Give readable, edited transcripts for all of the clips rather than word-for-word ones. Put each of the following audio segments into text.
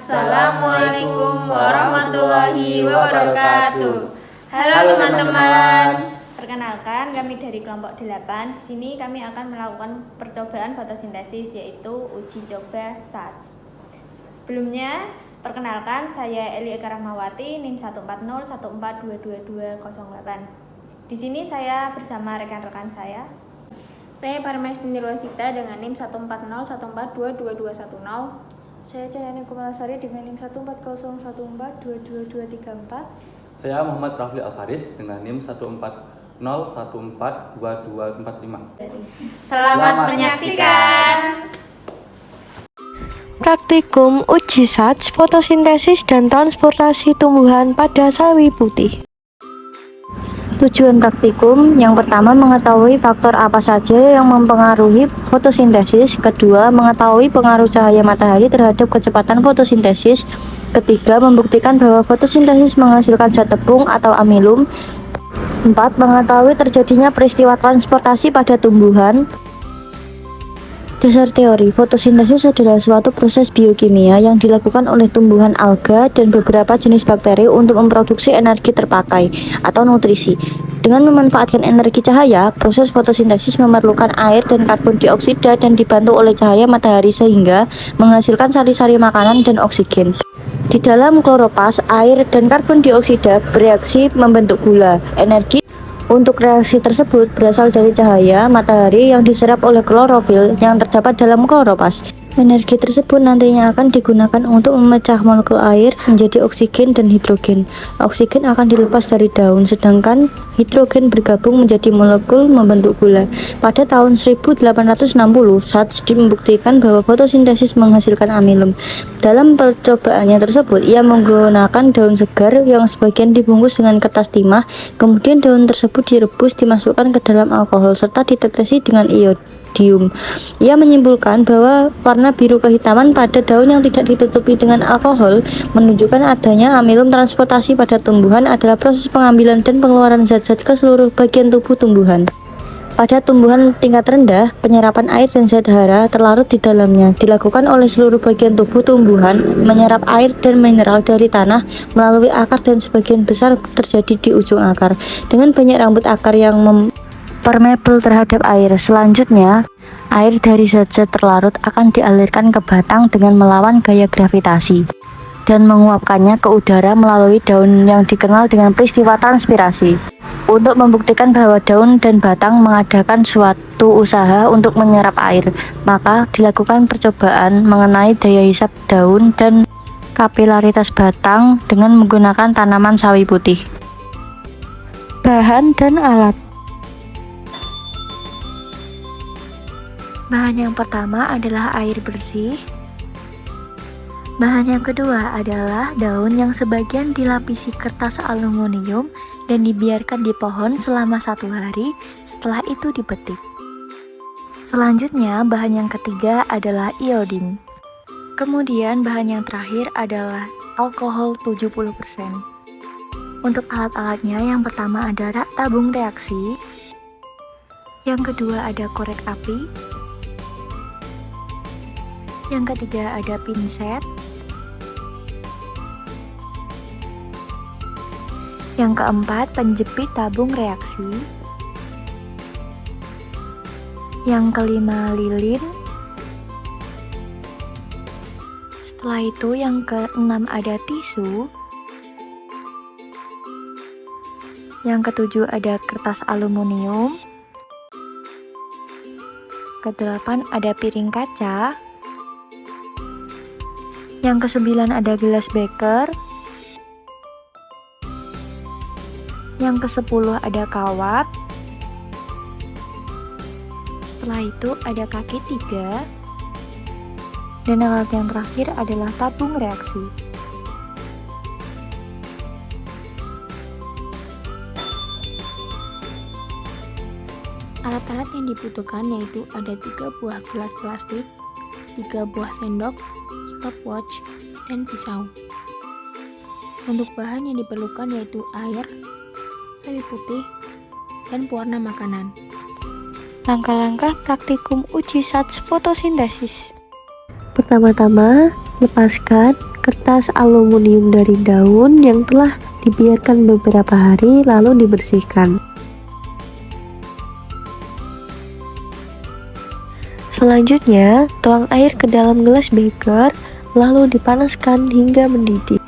Assalamualaikum warahmatullahi wabarakatuh. Halo teman-teman. Perkenalkan, kami dari kelompok 8. Di sini kami akan melakukan percobaan fotosintesis, yaitu uji coba SATS. Sebelumnya, perkenalkan, saya Eli Eka Rahmawati, NIM 140142228. Di sini saya bersama rekan-rekan saya. Saya Parmes Nirwasita dengan NIM 140142221. Saya Cahyani Kumalasari dengan NIM 14014222234. Saya Muhammad Rafli Alfaris dengan NIM 140142245. Selamat menyaksikan. Praktikum uji SATS fotosintesis dan transportasi tumbuhan pada sawi putih. Tujuan praktikum yang pertama mengetahui faktor apa saja yang mempengaruhi fotosintesis, kedua mengetahui pengaruh cahaya matahari terhadap kecepatan fotosintesis, ketiga membuktikan bahwa fotosintesis menghasilkan zat tepung atau amilum, empat mengetahui terjadinya peristiwa transportasi pada tumbuhan. Dasar teori, fotosintesis adalah suatu proses biokimia yang dilakukan oleh tumbuhan alga dan beberapa jenis bakteri untuk memproduksi energi terpakai atau nutrisi. Dengan memanfaatkan energi cahaya, proses fotosintesis memerlukan air dan karbon dioksida dan dibantu oleh cahaya matahari sehingga menghasilkan sari-sari makanan dan oksigen. Di dalam kloroplast, air dan karbon dioksida bereaksi membentuk gula. Energi untuk reaksi tersebut berasal dari cahaya matahari yang diserap oleh klorofil yang terdapat dalam kloroplast. Energi tersebut nantinya akan digunakan untuk memecah molekul air menjadi oksigen dan hidrogen. Oksigen akan dilepas dari daun, sedangkan hidrogen bergabung menjadi molekul membentuk gula. Pada tahun 1860, SATS membuktikan bahwa fotosintesis menghasilkan amilum. Dalam percobaannya tersebut, ia menggunakan daun segar yang sebagian dibungkus dengan kertas timah, kemudian daun tersebut direbus, dimasukkan ke dalam alkohol, serta ditetesi dengan iodium. Ia menyimpulkan bahwa warna biru kehitaman pada daun yang tidak ditutupi dengan alkohol menunjukkan adanya amilum. Transportasi pada tumbuhan adalah proses pengambilan dan pengeluaran zat-zat ke seluruh bagian tubuh tumbuhan. Pada tumbuhan tingkat rendah, penyerapan air dan zat hara terlarut di dalamnya dilakukan oleh seluruh bagian tubuh tumbuhan, menyerap air dan mineral dari tanah melalui akar dan sebagian besar terjadi di ujung akar. Dengan banyak rambut akar yang permeabel terhadap air. Selanjutnya, air dari zat-zat terlarut akan dialirkan ke batang dengan melawan gaya gravitasi dan menguapkannya ke udara melalui daun yang dikenal dengan peristiwa transpirasi. Untuk membuktikan bahwa daun dan batang mengadakan suatu usaha untuk menyerap air, maka dilakukan percobaan mengenai daya hisap daun dan kapilaritas batang dengan menggunakan tanaman sawi putih. Bahan dan alat. Bahan yang pertama adalah air bersih. Bahan yang kedua adalah daun yang sebagian dilapisi kertas aluminium dan dibiarkan di pohon selama 1 hari, setelah itu dipetik. Selanjutnya, bahan yang ketiga adalah iodin. Kemudian bahan yang terakhir adalah alkohol 70%. Untuk alat-alatnya, yang pertama ada tabung reaksi, yang kedua ada korek api, yang ketiga ada pinset, yang keempat penjepit tabung reaksi, yang kelima lilin, setelah itu yang keenam ada tisu, yang ketujuh ada kertas aluminium, kedelapan ada piring kaca, yang kesembilan ada gelas beker, yang ke-10 ada kawat, setelah itu ada kaki 3, dan alat yang terakhir adalah tabung reaksi. Alat-alat yang dibutuhkan yaitu ada 3 buah gelas plastik, 3 buah sendok, stopwatch, dan pisau. Untuk bahan yang diperlukan yaitu air, sawi putih, dan pewarna makanan. Langkah-langkah praktikum uji SATS fotosintesis. Pertama-tama, lepaskan kertas aluminium dari daun yang telah dibiarkan beberapa hari lalu dibersihkan. Selanjutnya, tuang air ke dalam gelas beker lalu dipanaskan hingga mendidih.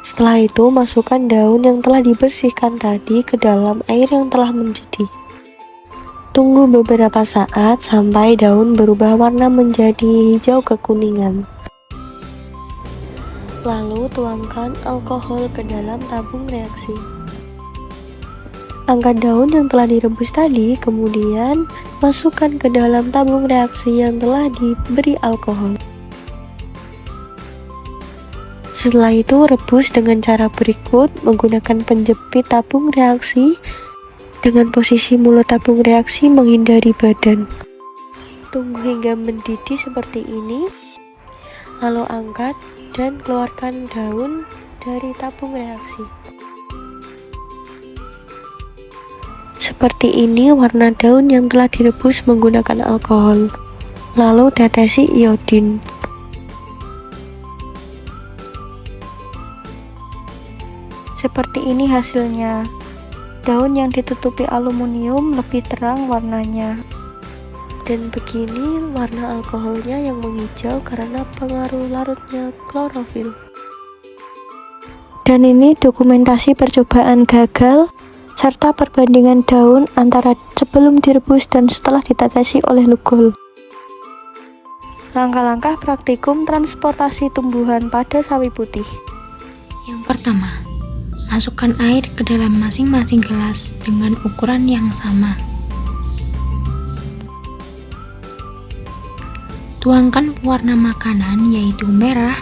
Setelah itu, masukkan daun yang telah dibersihkan tadi ke dalam air yang telah mendidih. Tunggu beberapa saat sampai daun berubah warna menjadi hijau kekuningan. Lalu tuangkan alkohol ke dalam tabung reaksi. Angkat daun yang telah direbus tadi, kemudian masukkan ke dalam tabung reaksi yang telah diberi alkohol. Setelah itu rebus dengan cara berikut menggunakan penjepit tabung reaksi dengan posisi mulut tabung reaksi menghindari badan. Tunggu hingga mendidih seperti ini, lalu angkat dan keluarkan daun dari tabung reaksi. Seperti ini warna daun yang telah direbus menggunakan alkohol. Lalu tetesi iodin. Seperti ini hasilnya. Daun yang ditutupi aluminium lebih terang warnanya. Dan begini warna alkoholnya yang menghijau karena pengaruh larutnya klorofil. Dan ini dokumentasi percobaan gagal serta perbandingan daun antara sebelum direbus dan setelah ditetesi oleh Lugol. Langkah-langkah praktikum transportasi tumbuhan pada sawi putih. Yang pertama, masukkan air ke dalam masing-masing gelas dengan ukuran yang sama. Tuangkan pewarna makanan yaitu merah,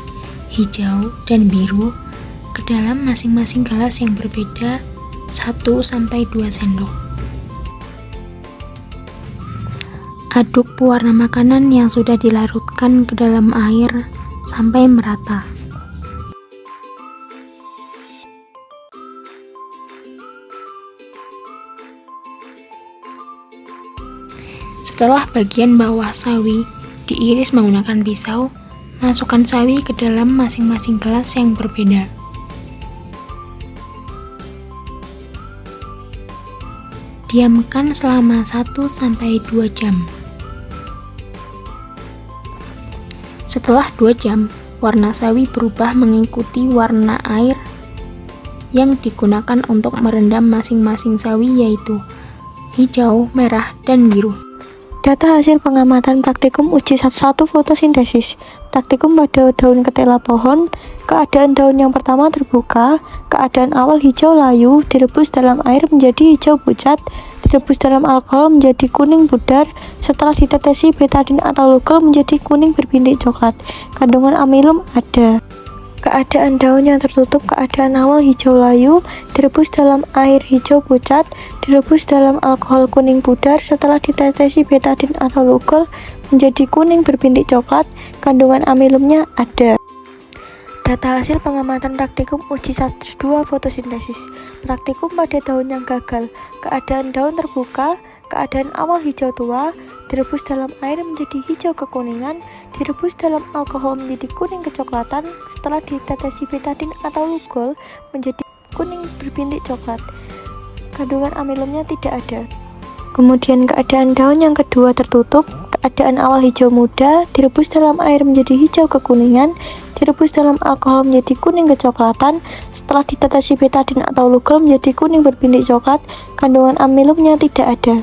hijau, dan biru ke dalam masing-masing gelas yang berbeda 1-2 sendok. Aduk pewarna makanan yang sudah dilarutkan ke dalam air sampai merata. Setelah bagian bawah sawi diiris menggunakan pisau, masukkan sawi ke dalam masing-masing gelas yang berbeda. Diamkan selama 1-2 jam. Setelah 2 jam, warna sawi berubah mengikuti warna air yang digunakan untuk merendam masing-masing sawi yaitu hijau, merah, dan biru. Data hasil pengamatan praktikum uji 1 fotosintesis. Praktikum pada daun ketela pohon. Keadaan daun yang pertama terbuka. Keadaan awal hijau layu, direbus dalam air menjadi hijau pucat, direbus dalam alkohol menjadi kuning pudar. Setelah ditetesi betadin atau Lugol menjadi kuning berbintik coklat. Kandungan amilum ada. Keadaan daun yang tertutup, keadaan awal hijau layu, direbus dalam air hijau pucat, direbus dalam alkohol kuning pudar. Setelah ditetesi betadin atau Lugol menjadi kuning berbintik coklat, kandungan amilumnya ada. Data hasil pengamatan praktikum uji 1-2 fotosintesis. Praktikum pada daun yang gagal. Keadaan daun terbuka, keadaan awal hijau tua, direbus dalam air menjadi hijau kekuningan, direbus dalam alkohol menjadi kuning kecoklatan. Setelah ditetesi betadin atau Lugol menjadi kuning berbintik coklat. Kandungan amilumnya tidak ada. Kemudian keadaan daun yang kedua tertutup, keadaan awal hijau muda, direbus dalam air menjadi hijau kekuningan, direbus dalam alkohol menjadi kuning kecoklatan. Setelah ditetesi betadin atau Lugol menjadi kuning berbintik coklat, kandungan amilumnya tidak ada.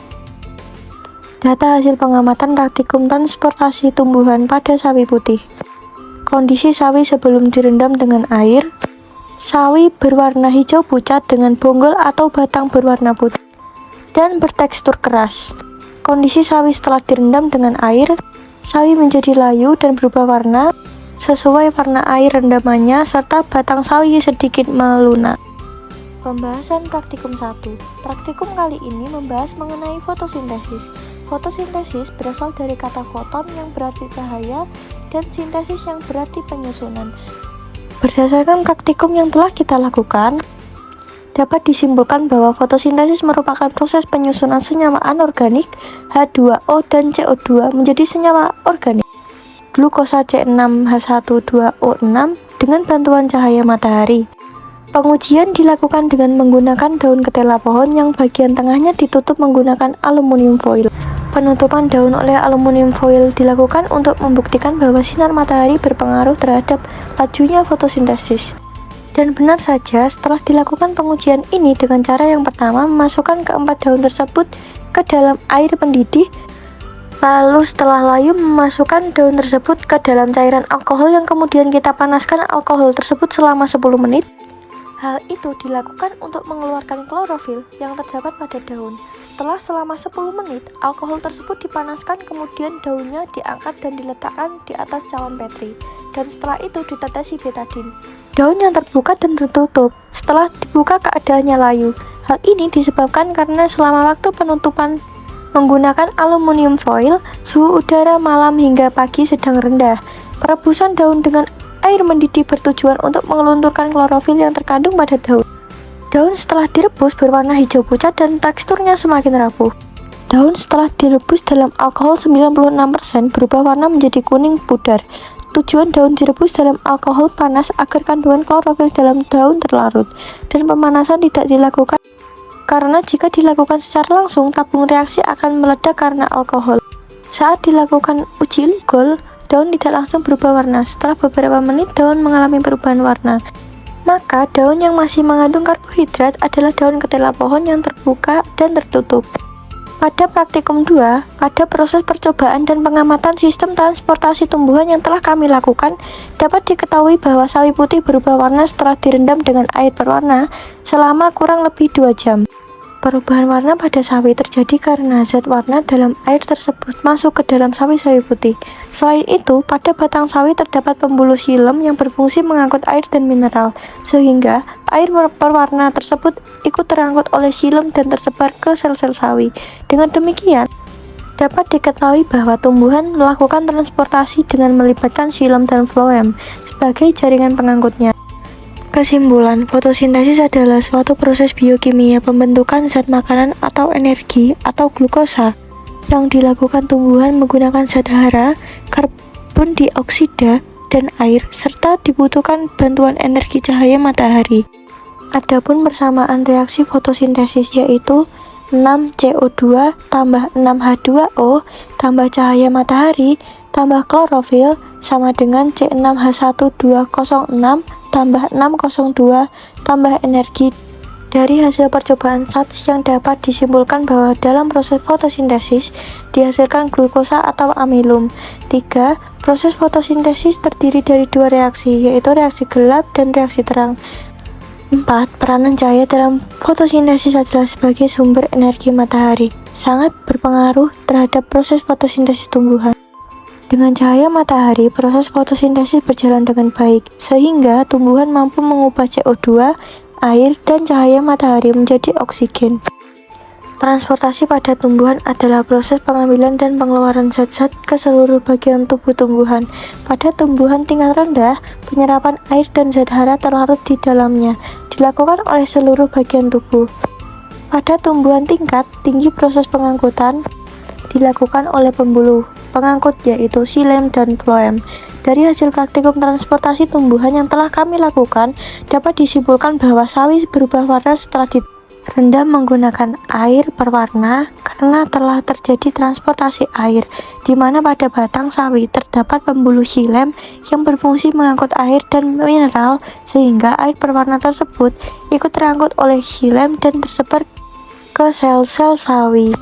Data hasil pengamatan praktikum transportasi tumbuhan pada sawi putih. Kondisi sawi sebelum direndam dengan air. Sawi berwarna hijau pucat dengan bonggol atau batang berwarna putih dan bertekstur keras. Kondisi sawi setelah direndam dengan air. Sawi menjadi layu dan berubah warna sesuai warna air rendamannya serta batang sawi sedikit melunak. Pembahasan praktikum 1. Praktikum kali ini membahas mengenai fotosintesis. Fotosintesis berasal dari kata foton yang berarti cahaya dan sintesis yang berarti penyusunan. Berdasarkan praktikum yang telah kita lakukan, dapat disimpulkan bahwa fotosintesis merupakan proses penyusunan senyawa anorganik H2O dan CO2 menjadi senyawa organik glukosa C6H12O6 dengan bantuan cahaya matahari. Pengujian dilakukan dengan menggunakan daun ketela pohon yang bagian tengahnya ditutup menggunakan aluminium foil. Penutupan daun oleh aluminium foil dilakukan untuk membuktikan bahwa sinar matahari berpengaruh terhadap lajunya fotosintesis. Dan benar saja, setelah dilakukan pengujian ini dengan cara yang pertama, memasukkan keempat daun tersebut ke dalam air mendidih, lalu setelah layu memasukkan daun tersebut ke dalam cairan alkohol yang kemudian kita panaskan alkohol tersebut selama 10 menit. Hal itu dilakukan untuk mengeluarkan klorofil yang terdapat pada daun. Setelah selama 10 menit, alkohol tersebut dipanaskan, kemudian daunnya diangkat dan diletakkan di atas cawan petri. Dan setelah itu ditetesi betadin. Daun yang terbuka dan tertutup. Setelah dibuka keadaannya layu. Hal ini disebabkan karena selama waktu penutupan menggunakan aluminium foil, suhu udara malam hingga pagi sedang rendah. Perebusan daun dengan air mendidih bertujuan untuk mengelunturkan klorofil yang terkandung pada daun. Daun setelah direbus berwarna hijau pucat dan teksturnya semakin rapuh. Daun setelah direbus dalam alkohol 96% berubah warna menjadi kuning pudar. Tujuan daun direbus dalam alkohol panas agar kandungan klorofil dalam daun terlarut, dan pemanasan tidak dilakukan karena jika dilakukan secara langsung, tabung reaksi akan meledak karena alkohol. Saat dilakukan uji Lugol, daun tidak langsung berubah warna. Setelah beberapa menit, daun mengalami perubahan warna. Maka, daun yang masih mengandung karbohidrat adalah daun ketela pohon yang terbuka dan tertutup. Pada praktikum 2, pada proses percobaan dan pengamatan sistem transportasi tumbuhan yang telah kami lakukan, dapat diketahui bahwa sawi putih berubah warna setelah direndam dengan air berwarna selama kurang lebih 2 jam. Perubahan warna pada sawi terjadi karena zat warna dalam air tersebut masuk ke dalam sawi-sawi putih. Selain itu, pada batang sawi terdapat pembuluh xilem yang berfungsi mengangkut air dan mineral, sehingga air berwarna tersebut ikut terangkut oleh xilem dan tersebar ke sel-sel sawi. Dengan demikian, dapat diketahui bahwa tumbuhan melakukan transportasi dengan melibatkan xilem dan floem sebagai jaringan pengangkutnya. Kesimpulan, fotosintesis adalah suatu proses biokimia pembentukan zat makanan atau energi atau glukosa yang dilakukan tumbuhan menggunakan zat hara, karbon dioksida, dan air, serta dibutuhkan bantuan energi cahaya matahari. Adapun persamaan reaksi fotosintesis yaitu 6CO2 tambah 6H2O tambah cahaya matahari tambah klorofil sama dengan C6H1206 tambah 602 tambah energi. Dari hasil percobaan SATS yang dapat disimpulkan bahwa dalam proses fotosintesis dihasilkan glukosa atau amilum. 3. Proses fotosintesis terdiri dari 2 reaksi, yaitu reaksi gelap dan reaksi terang. 4. Peranan cahaya dalam fotosintesis adalah sebagai sumber energi matahari, sangat berpengaruh terhadap proses fotosintesis tumbuhan. Dengan cahaya matahari, proses fotosintesis berjalan dengan baik, sehingga tumbuhan mampu mengubah CO2, air, dan cahaya matahari menjadi oksigen. Transportasi pada tumbuhan adalah proses pengambilan dan pengeluaran zat-zat ke seluruh bagian tubuh tumbuhan. Pada tumbuhan tingkat rendah, penyerapan air dan zat hara terlarut di dalamnya, dilakukan oleh seluruh bagian tubuh. Pada tumbuhan tingkat tinggi, proses pengangkutan dilakukan oleh pembuluh pengangkut yaitu xilem dan floem. Dari hasil praktikum transportasi tumbuhan yang telah kami lakukan, dapat disimpulkan bahwa sawi berubah warna setelah direndam menggunakan air berwarna karena telah terjadi transportasi air, di mana pada batang sawi terdapat pembuluh xilem yang berfungsi mengangkut air dan mineral, sehingga air berwarna tersebut ikut terangkut oleh xilem dan tersebar ke sel-sel sawi.